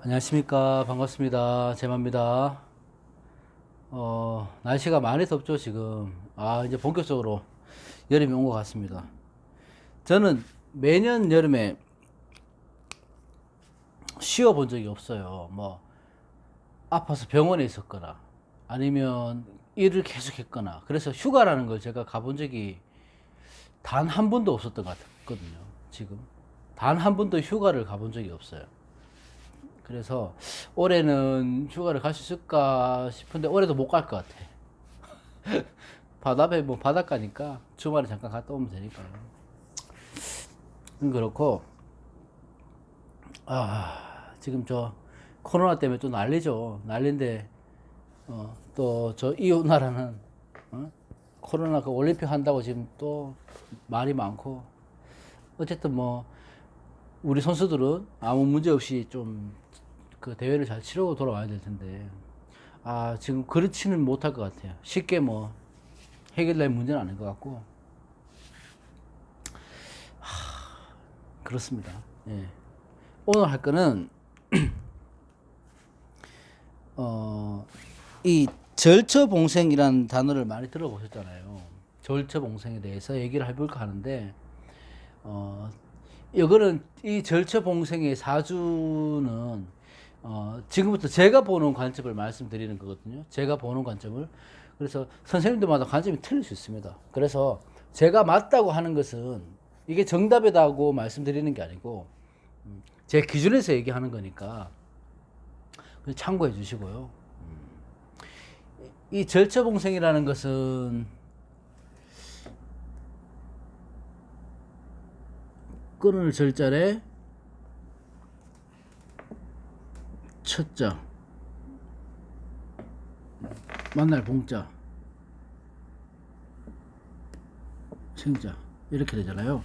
안녕하십니까. 반갑습니다. 제마입니다. 날씨가 많이 덥죠, 지금. 이제 본격적으로 여름이 온 것 같습니다. 저는 매년 여름에 쉬어본 적이 없어요. 아파서 병원에 있었거나, 아니면 일을 계속 했거나, 그래서 휴가라는 걸 제가 가본 적이 단 한 번도 없었던 것 같거든요, 지금. 단 한 번도 휴가를 가본 적이 없어요. 그래서 올해는 휴가를 갈 수 있을까 싶은데 올해도 못 갈 것 같아. 바다에 바닷가니까 주말에 잠깐 갔다 오면 되니까요. 그렇고 지금 저 코로나 때문에 또 난리죠. 난리인데 또 저 이웃 나라는 코로나 그 올림픽 한다고 지금 또 말이 많고, 어쨌든 우리 선수들은 아무 문제 없이 좀 그 대회를 잘 치르고 돌아와야 될 텐데, 지금 그렇지는 못할 것 같아요. 쉽게 해결될 문제는 아닌 것 같고, 그렇습니다. 예. 오늘 할 거는, 이 절처봉생이라는 단어를 많이 들어보셨잖아요. 절처봉생에 대해서 얘기를 해볼까 하는데, 이거는 이 절처봉생의 사주는, 지금부터 제가 보는 관점을 말씀드리는 거거든요. 제가 보는 관점을. 그래서 선생님들마다 관점이 틀릴 수 있습니다. 그래서 제가 맞다고 하는 것은 이게 정답이라고 말씀드리는 게 아니고, 제 기준에서 얘기하는 거니까 참고해 주시고요. 이 절처봉생이라는 것은 끊을 절자래 첫자, 만날 봉자, 생자, 이렇게 되잖아요.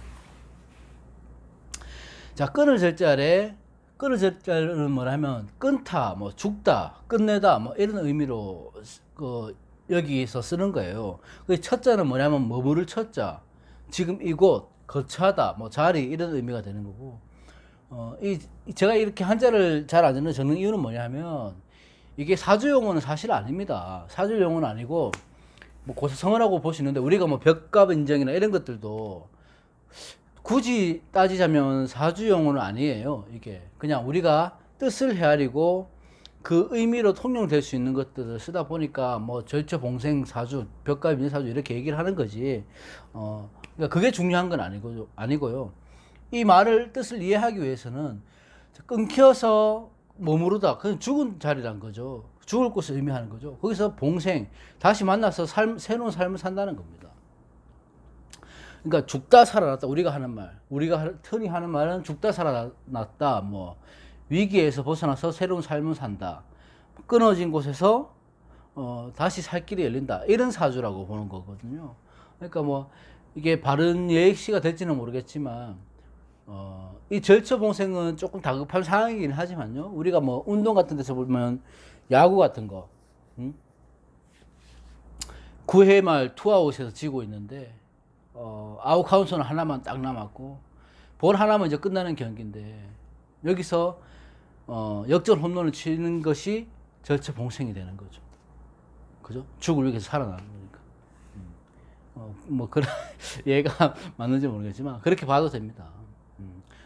자, 끊을 절자래, 끊을 절자는 뭐냐면 끊다, 죽다, 끝내다, 이런 의미로 여기서 쓰는 거예요. 그 첫자는 뭐냐면 머무를 첫자, 지금 이곳, 거처하다, 자리, 이런 의미가 되는 거고, 제가 이렇게 한자를 잘 안 적는 이유는 뭐냐면, 이게 사주용어는 사실 아닙니다. 사주용어는 아니고, 고사성어라고 보시는데, 우리가 벽갑 인정이나 이런 것들도 굳이 따지자면 사주용어는 아니에요. 이게 그냥 우리가 뜻을 헤아리고 그 의미로 통용될 수 있는 것들을 쓰다 보니까 절처 봉생 사주, 벽갑 인정 사주 이렇게 얘기를 하는 거지. 그러니까 그게 중요한 건 아니고요. 이 말을 뜻을 이해하기 위해서는 끊겨서 머무르다, 그건 죽은 자리란 거죠. 죽을 곳을 의미하는 거죠. 거기서 봉생, 다시 만나서 새로운 삶을 산다는 겁니다. 그러니까 죽다 살아났다, 우리가 하는 말, 우리가 흔히 하는 말은 죽다 살아났다, 위기에서 벗어나서 새로운 삶을 산다, 끊어진 곳에서 다시 살 길이 열린다, 이런 사주라고 보는 거거든요. 그러니까 이게 바른 예시가 될지는 모르겠지만, 이 절처봉생은 조금 다급한 상황이긴 하지만요. 우리가 운동 같은 데서 보면 야구 같은 거, 9회 말 투아웃에서 지고 있는데, 아웃 카운트는 하나만 딱 남았고, 볼 하나만 이제 끝나는 경기인데, 여기서, 역전 홈런을 치는 것이 절처봉생이 되는 거죠. 그죠? 죽을 위해서 살아나는 거니까. 그런, 얘가 맞는지 모르겠지만, 그렇게 봐도 됩니다.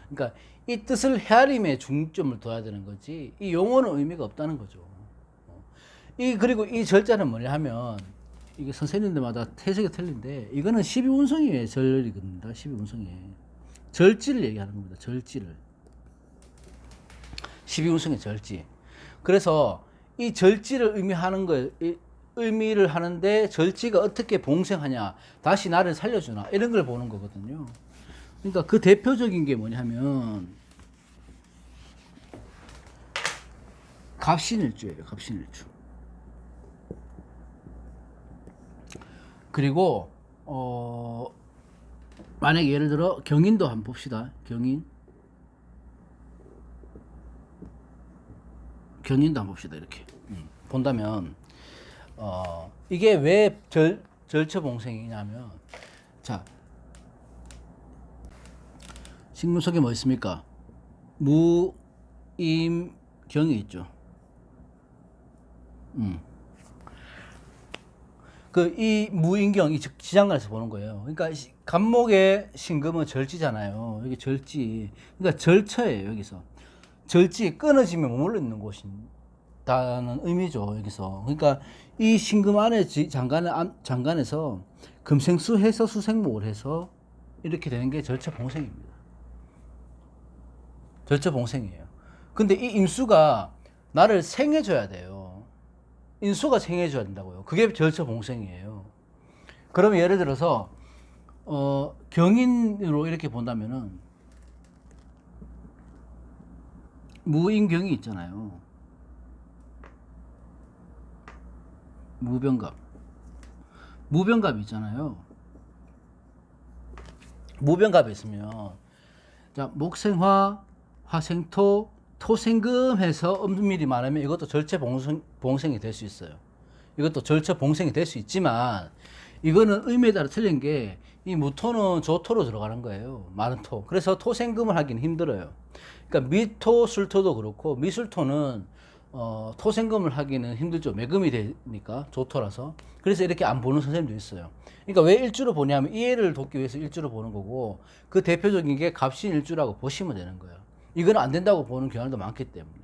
그러니까, 이 뜻을 헤아림에 중점을 둬야 되는 거지, 이 용어는 의미가 없다는 거죠. 그리고 이 절자는 뭐냐 하면, 이게 선생님들마다 해석이 틀린데, 이거는 12운성의 절이겁니다. 12운성의 절지를 얘기하는 겁니다. 절지를. 12운성의 절지. 그래서 이 절지를 의미를 하는데, 절지가 어떻게 봉생하냐, 다시 나를 살려주나, 이런 걸 보는 거거든요. 그러니까 그 대표적인 게 뭐냐 하면 갑신일주예요. 갑신일주. 그리고 만약에 예를 들어 경인도 한번 봅시다. 경인도 한번 봅시다. 이렇게 본다면 이게 왜 절처봉생이냐면, 자, 신문 속에 뭐 있습니까? 무, 임, 경이 있죠. 그 이 무인경 이 지장간에서 보는 거예요. 그러니까 간목의 신금은 절지잖아요. 여기 절지. 그러니까 절처예요. 여기서 절지 끊어지면 머물러 있는 곳이다는 의미죠. 여기서. 그러니까 이 신금 안에 장간에서 금생수 해서 수생목을 해서 이렇게 되는 게 절처봉생입니다. 절처봉생이에요. 근데 이 임수가 나를 생해줘야 돼요. 인수가 생해줘야 된다고요. 그게 절처봉생이에요. 그러면 예를 들어서 경인으로 이렇게 본다면은 무인경이 있잖아요. 무병갑. 무병갑이 있잖아요. 무병갑이 있으면 자 목생화, 화생토, 토생금 해서 엄밀히 말하면 이것도 절처봉생이 될 수 있어요. 이것도 절처봉생이 될 수 있지만 이거는 의미에 따라 틀린 게 이 무토는 조토로 들어가는 거예요. 마른 토. 그래서 토생금을 하기는 힘들어요. 그러니까 미토, 술토도 그렇고 미술토는 토생금을 하기는 힘들죠. 매금이 되니까 조토라서. 그래서 이렇게 안 보는 선생님도 있어요. 그러니까 왜 일주로 보냐면 이해를 돕기 위해서 일주로 보는 거고 그 대표적인 게 갑신일주라고 보시면 되는 거예요. 이건 안 된다고 보는 경향도 많기 때문에.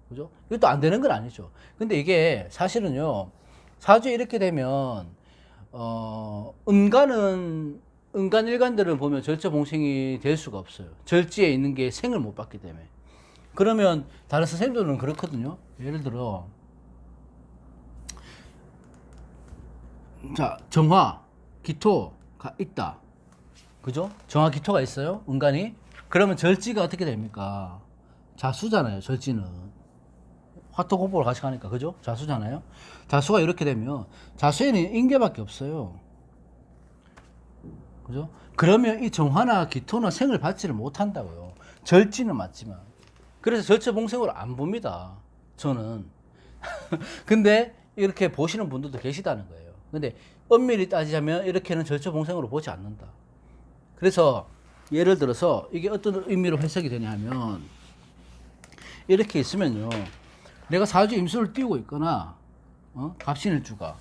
그죠? 이것도 안 되는 건 아니죠. 근데 이게 사실은요, 사주에 이렇게 되면, 은간 일간들을 보면 절처봉생이 될 수가 없어요. 절지에 있는 게 생을 못 받기 때문에. 그러면 다른 선생님들은 그렇거든요. 예를 들어, 자, 정화, 기토가 있다. 그죠? 정화, 기토가 있어요. 은간이. 그러면 절지가 어떻게 됩니까? 자수잖아요. 절지는 화토고보를 같이 가니까 그죠? 자수잖아요. 자수가 이렇게 되면 자수에는 인계밖에 없어요. 그죠? 그러면 이 정화나 기토나 생을 받지를 못한다고요. 절지는 맞지만. 그래서 절처봉생으로 안 봅니다. 저는. 근데 이렇게 보시는 분들도 계시다는 거예요. 근데 엄밀히 따지자면 이렇게는 절처봉생으로 보지 않는다. 그래서 예를 들어서 이게 어떤 의미로 해석이 되냐면 이렇게 있으면요. 내가 사주 임수를 띄우고 있거나 갑신일주가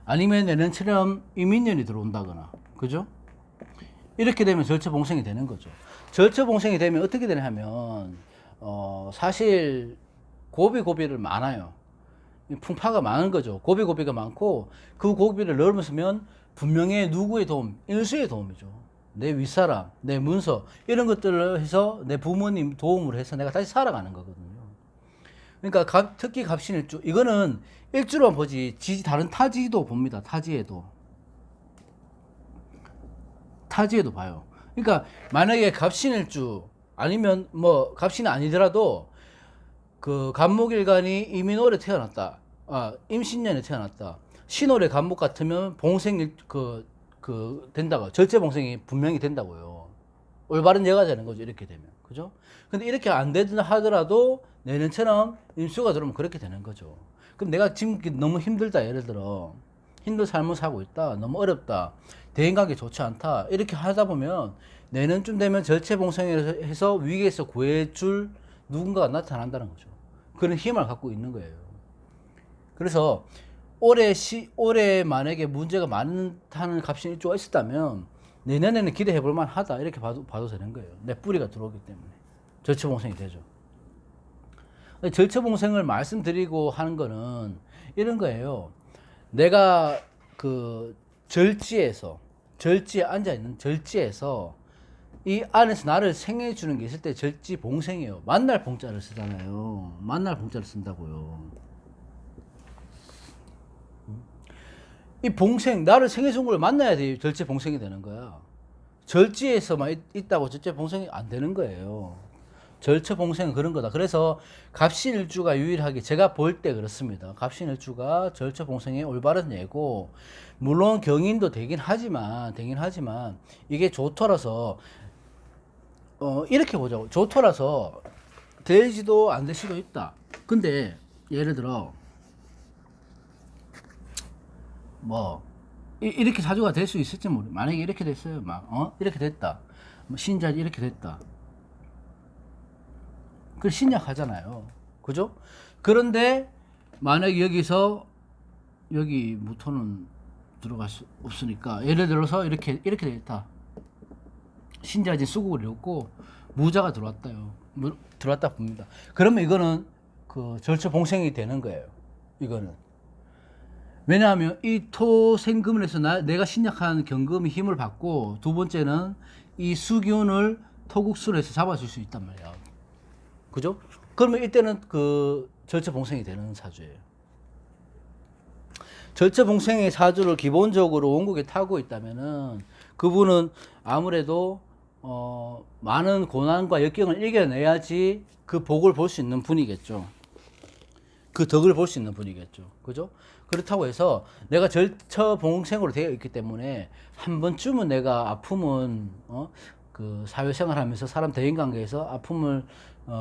아니면 내년처럼 이민년이 들어온다거나 그죠? 이렇게 되면 절처봉생이 되는 거죠. 절처봉생이 되면 어떻게 되냐 하면 사실 고비고비를 많아요. 풍파가 많은 거죠. 고비고비가 많고 그 고비를 넘으면 분명히 누구의 도움, 인수의 도움이죠. 내 윗사람, 내 문서 이런 것들을 해서 내 부모님 도움을 해서 내가 다시 살아가는 거거든요. 그러니까 특히 갑신일주 이거는 일주로만 보지 다른 타지도 봅니다. 타지에도 봐요. 그러니까 만약에 갑신일주 아니면 뭐 갑신이 아니더라도 그 간목일간이 이민월에 태어났다. 임신년에 태어났다. 신월에 간목 같으면 봉생 된다고. 절제봉생이 분명히 된다고요. 올바른 예가 되는 거죠. 이렇게 되면. 그죠? 근데 이렇게 안 되든 하더라도 내년처럼 임수가 들어오면 그렇게 되는 거죠. 그럼 내가 지금 너무 힘들다. 예를 들어. 힘든 삶을 살고 있다. 너무 어렵다. 대인관계 좋지 않다. 이렇게 하다 보면 내년쯤 되면 절체봉생을 해서 위기에서 구해줄 누군가가 나타난다는 거죠. 그런 힘을 갖고 있는 거예요. 그래서 올해 만약에 문제가 많다는 갑신일주가 있었다면 내년에는 기대해 볼 만하다. 이렇게 봐도 되는 거예요. 내 뿌리가 들어오기 때문에. 절처봉생이 되죠. 절처봉생을 말씀드리고 하는 거는 이런 거예요. 내가 그 절지에 앉아있는 절지에서 이 안에서 나를 생해주는 게 있을 때 절지봉생이에요. 만날 봉자를 쓰잖아요. 만날 봉자를 쓴다고요. 이 봉생, 나를 생해준 걸 만나야 돼. 절지봉생이 되는 거야. 절지에서만 있다고 절지봉생이 안 되는 거예요. 절처봉생은 그런 거다. 그래서 갑신일주가 유일하게 제가 볼 때 그렇습니다. 갑신일주가 절처봉생의 올바른 예고, 물론 경인도 되긴 하지만 이게 조토라서 이렇게 보자고. 조토라서 되지도 안 될 수도 있다. 근데 예를 들어 뭐 이렇게 사주가 될 수 있을지 모르. 만약에 이렇게 됐어요. 막 이렇게 됐다. 뭐 신자지 이렇게 됐다. 그걸 신약하잖아요. 그죠? 그런데 만약에 여기서 여기 무토는 들어갈 수 없으니까 예를 들어서 이렇게 되겠다. 신자진 수국을 이뤘고 무자가 들어왔다요. 들어왔다 봅니다. 그러면 이거는 그 절처 봉생이 되는 거예요. 이거는. 왜냐하면 이 토생금에서 내가 신약한 경금이 힘을 받고 두 번째는 이 수기운을 토국술에서 잡아줄 수 있단 말이야. 그죠? 그러면 이때는 그 절처 봉생이 되는 사주예요. 절처 봉생의 사주를 기본적으로 원국에 타고 있다면은 그분은 아무래도 많은 고난과 역경을 이겨내야지 그 복을 볼 수 있는 분이겠죠. 그 덕을 볼 수 있는 분이겠죠. 그죠? 그렇다고 해서 내가 절처 봉생으로 되어 있기 때문에 한 번쯤은 내가 아픔은 그 사회생활 하면서 사람 대인관계에서 아픔을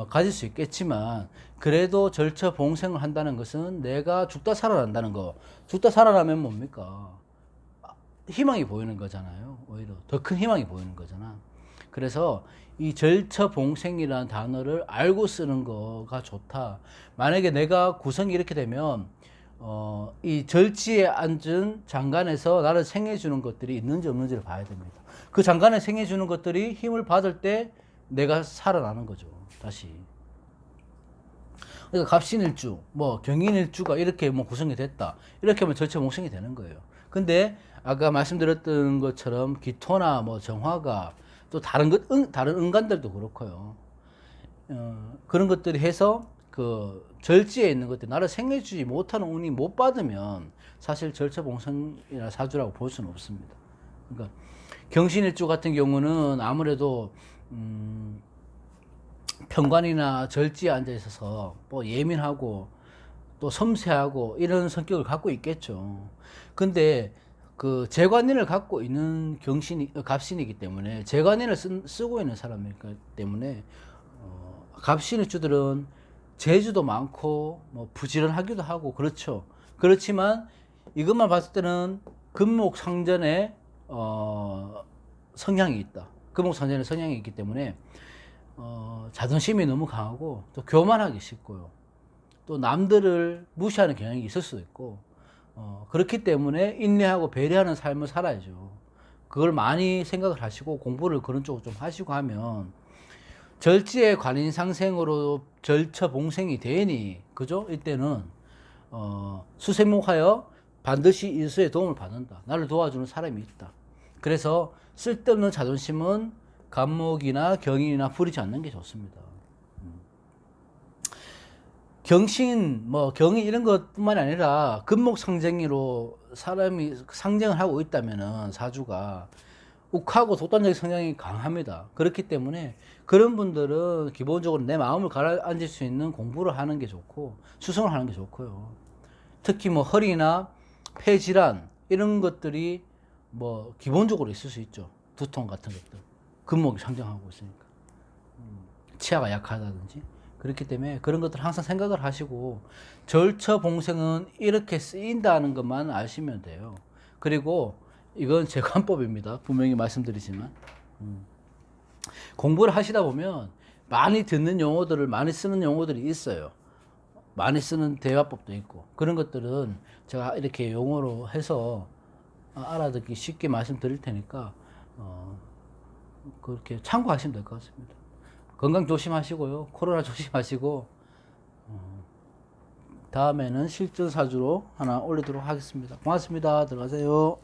가질 수 있겠지만 그래도 절처 봉생을 한다는 것은 내가 죽다 살아난다는 거. 죽다 살아나면 뭡니까? 희망이 보이는 거잖아요. 오히려 더 큰 희망이 보이는 거잖아. 그래서 이 절처 봉생이라는 단어를 알고 쓰는 거가 좋다. 만약에 내가 구성이 이렇게 되면 이 절지에 앉은 장관에서 나를 생해주는 것들이 있는지 없는지를 봐야 됩니다. 그 장관에 생해주는 것들이 힘을 받을 때 내가 살아나는 거죠. 다시. 그러니까 갑신일주, 뭐 경인일주가 이렇게 뭐 구성이 됐다. 이렇게 하면 절처 봉생이 되는 거예요. 근데 아까 말씀드렸던 것처럼 기토나 뭐 정화가 또 다른 은간들도 그렇고요. 그런 것들이 해서 그 절지에 있는 것들 나를 생해주지 못하는 운이 못 받으면 사실 절처 봉생이나 사주라고 볼 수는 없습니다. 그러니까 경신일주 같은 경우는 아무래도 편관이나 절지에 앉아 있어서 뭐 예민하고 또 섬세하고 이런 성격을 갖고 있겠죠. 근데 그 재관인을 갖고 있는 갑신이기 때문에 재관인을 쓰고 있는 사람이기 때문에 갑신일주들은 재주도 많고 뭐 부지런하기도 하고 그렇죠. 그렇지만 이것만 봤을 때는 금목상전에 성향이 있다. 금목상전에 성향이 있기 때문에 자존심이 너무 강하고 또 교만하기 쉽고요. 또 남들을 무시하는 경향이 있을 수도 있고 그렇기 때문에 인내하고 배려하는 삶을 살아야죠. 그걸 많이 생각을 하시고 공부를 그런 쪽으로 좀 하시고 하면 절지의 관인상생으로 절처 봉생이 되니 그죠? 이때는 수생목하여 반드시 일수의 도움을 받는다. 나를 도와주는 사람이 있다. 그래서 쓸데없는 자존심은 간목이나 경인이나 부리지 않는 게 좋습니다. 경신, 뭐 경인 이런 것뿐만이 아니라 금목 상쟁이로 사람이 상쟁을 하고 있다면은 사주가 욱하고 독단적인 성향이 강합니다. 그렇기 때문에 그런 분들은 기본적으로 내 마음을 가라앉힐 수 있는 공부를 하는 게 좋고 수성을 하는 게 좋고요. 특히 뭐 허리나 폐질환 이런 것들이 뭐 기본적으로 있을 수 있죠. 두통 같은 것들. 금목이 상징하고 있으니까. 치아가 약하다든지. 그렇기 때문에 그런 것들 항상 생각을 하시고 절처 봉생은 이렇게 쓰인다는 것만 아시면 돼요. 그리고 이건 제 관법입니다. 분명히 말씀드리지만 공부를 하시다 보면 많이 듣는 용어들을 많이 쓰는 용어들이 있어요. 많이 쓰는 대화법도 있고 그런 것들은 제가 이렇게 용어로 해서 알아듣기 쉽게 말씀드릴 테니까 그렇게 참고하시면 될 것 같습니다. 건강 조심하시고요. 코로나 조심하시고 다음에는 실전사주로 하나 올리도록 하겠습니다. 고맙습니다. 들어가세요.